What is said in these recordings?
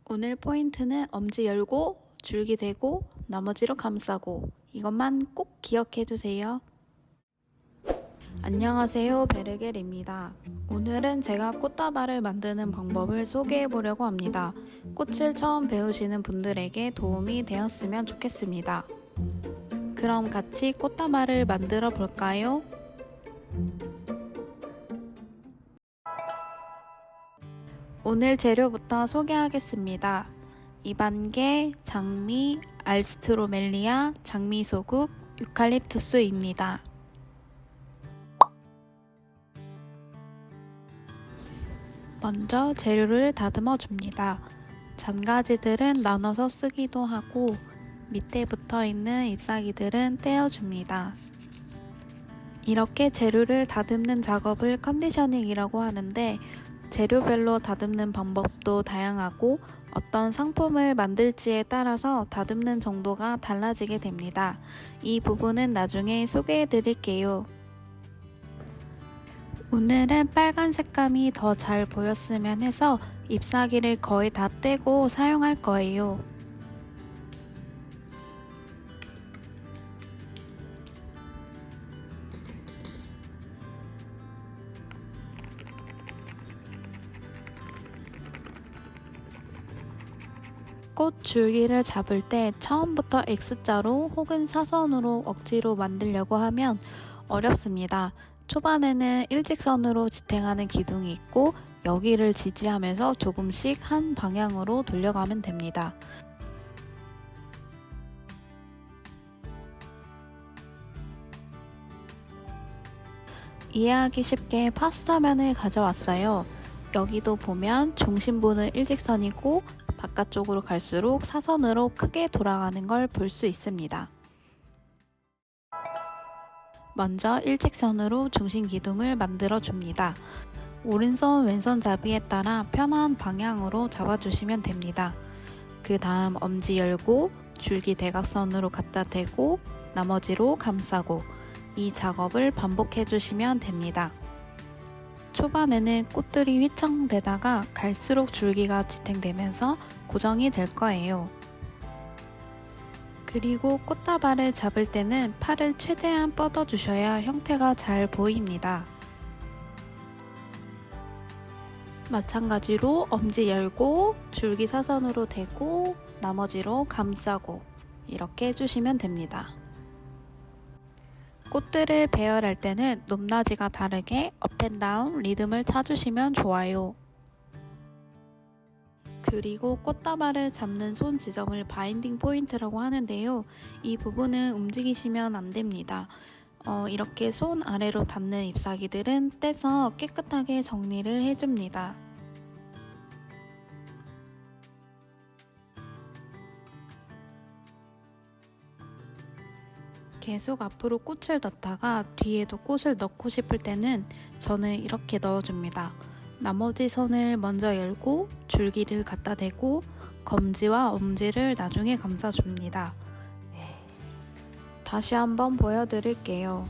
오늘 포인트는 엄지 열고 줄기 대고 나머지로 감싸고 이것만 꼭 기억해 주세요. 안녕하세요, 베르겔입니다. 오늘은 제가 꽃다발을 만드는 방법을 소개해 보려고 합니다. 꽃을 처음 배우시는 분들에게 도움이 되었으면 좋겠습니다. 그럼 같이 꽃다발을 만들어 볼까요? 오늘 재료부터 소개하겠습니다. 이반개, 장미, 알스트로멜리아, 장미소국, 유칼립투스입니다. 먼저 재료를 다듬어 줍니다. 잔가지들은 나눠서 쓰기도 하고 밑에 붙어 있는 잎사귀들은 떼어줍니다. 이렇게 재료를 다듬는 작업을 컨디셔닝이라고 하는데 재료별로 다듬는 방법도 다양하고 어떤 상품을 만들지에 따라서 다듬는 정도가 달라지게 됩니다. 이 부분은 나중에 소개해 드릴게요. 오늘은 빨간 색감이 더 잘 보였으면 해서 잎사귀를 거의 다 떼고 사용할 거예요. 꽃 줄기를 잡을 때 처음부터 X자로 혹은 사선으로 억지로 만들려고 하면 어렵습니다. 초반에는 일직선으로 지탱하는 기둥이 있고 여기를 지지하면서 조금씩 한 방향으로 돌려가면 됩니다. 이해하기 쉽게 파스타면을 가져왔어요. 여기도 보면 중심부는 일직선이고 바깥쪽으로 갈수록 사선으로 크게 돌아가는 걸 볼 수 있습니다. 먼저 일직선으로 중심 기둥을 만들어 줍니다. 오른손 왼손 잡이에 따라 편한 방향으로 잡아주시면 됩니다. 그 다음 엄지 열고 줄기 대각선으로 갖다 대고 나머지로 감싸고 이 작업을 반복해 주시면 됩니다. 초반에는 꽃들이 휘청대다가 갈수록 줄기가 지탱되면서 고정이 될 거예요. 그리고 꽃다발을 잡을 때는 팔을 최대한 뻗어주셔야 형태가 잘 보입니다. 마찬가지로 엄지 열고 줄기 사선으로 대고 나머지로 감싸고 이렇게 해주시면 됩니다. 꽃들을 배열할 때는 높낮이가 다르게 업앤다운 리듬을 찾으시면 좋아요. 그리고 꽃다발을 잡는 손 지점을 바인딩 포인트라고 하는데요. 이 부분은 움직이시면 안 됩니다. 이렇게 손 아래로 닿는 잎사귀들은 떼서 깨끗하게 정리를 해줍니다. 계속 앞으로 꽃을 넣다가 뒤에도 꽃을 넣고 싶을 때는 저는 이렇게 넣어줍니다. 나머지 선을 먼저 열고 줄기를 갖다 대고 검지와 엄지를 나중에 감싸줍니다. 다시 한번 보여드릴게요.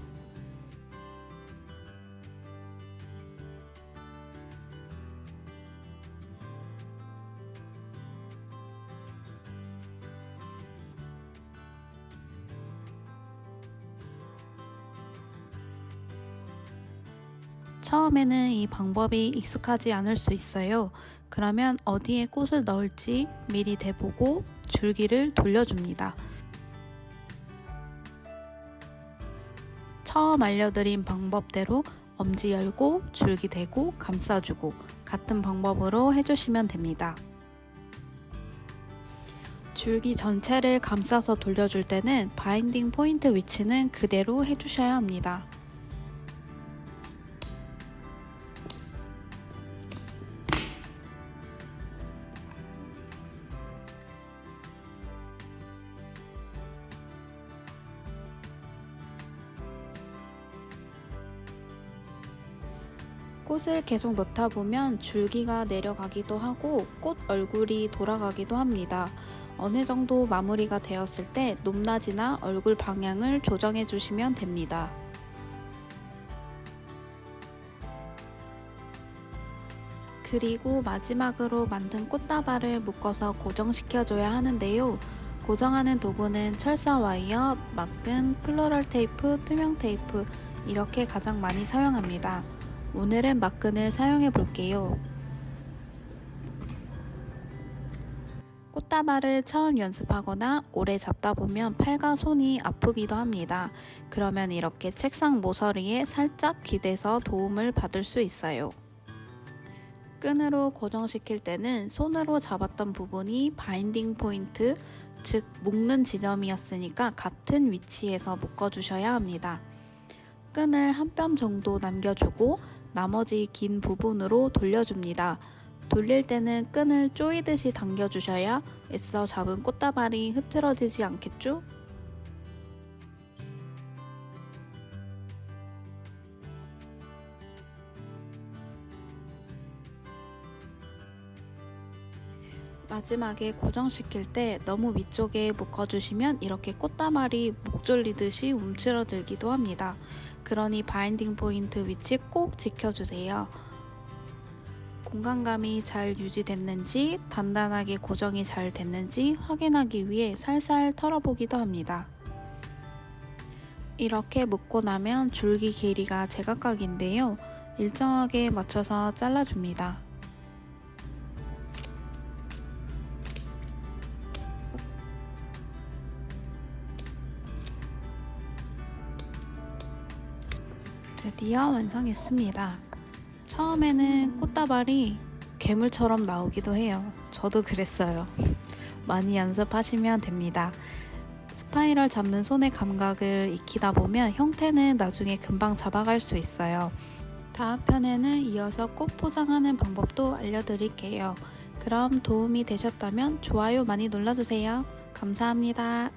처음에는 이 방법이 익숙하지 않을 수 있어요. 그러면 어디에 꽃을 넣을지 미리 대보고 줄기를 돌려줍니다. 처음 알려드린 방법대로 엄지 열고 줄기 대고 감싸주고 같은 방법으로 해주시면 됩니다. 줄기 전체를 감싸서 돌려줄 때는 바인딩 포인트 위치는 그대로 해주셔야 합니다. 꽃을 계속 넣다 보면 줄기가 내려가기도 하고 꽃 얼굴이 돌아가기도 합니다. 어느 정도 마무리가 되었을 때 높낮이나 얼굴 방향을 조정해 주시면 됩니다. 그리고 마지막으로 만든 꽃다발을 묶어서 고정시켜줘야 하는데요. 고정하는 도구는 철사 와이어, 막근, 플로럴 테이프, 투명 테이프 이렇게 가장 많이 사용합니다. 오늘은 막근을 사용해 볼게요. 꽃다발을 처음 연습하거나 오래 잡다 보면 팔과 손이 아프기도 합니다. 그러면 이렇게 책상 모서리에 살짝 기대서 도움을 받을 수 있어요. 끈으로 고정시킬 때는 손으로 잡았던 부분이 바인딩 포인트, 즉 묶는 지점이었으니까 같은 위치에서 묶어주셔야 합니다. 끈을 한 뼘 정도 남겨주고 나머지 긴 부분으로 돌려줍니다. 돌릴 때는 끈을 조이듯이 당겨주셔야 애써 잡은 꽃다발이 흐트러지지 않겠죠? 마지막에 고정시킬 때 너무 위쪽에 묶어주시면 이렇게 꽃다발이 목 졸리듯이 움츠러들기도 합니다. 그러니 바인딩 포인트 위치 꼭 지켜주세요. 공간감이 잘 유지됐는지 단단하게 고정이 잘 됐는지 확인하기 위해 살살 털어보기도 합니다. 이렇게 묶고 나면 줄기 길이가 제각각인데요. 일정하게 맞춰서 잘라줍니다. 드디어 완성했습니다. 처음에는 꽃다발이 괴물처럼 나오기도 해요. 저도 그랬어요. 많이 연습하시면 됩니다. 스파이럴 잡는 손의 감각을 익히다 보면 형태는 나중에 금방 잡아갈 수 있어요. 다음 편에는 이어서 꽃 포장하는 방법도 알려드릴게요. 그럼 도움이 되셨다면 좋아요 많이 눌러주세요. 감사합니다.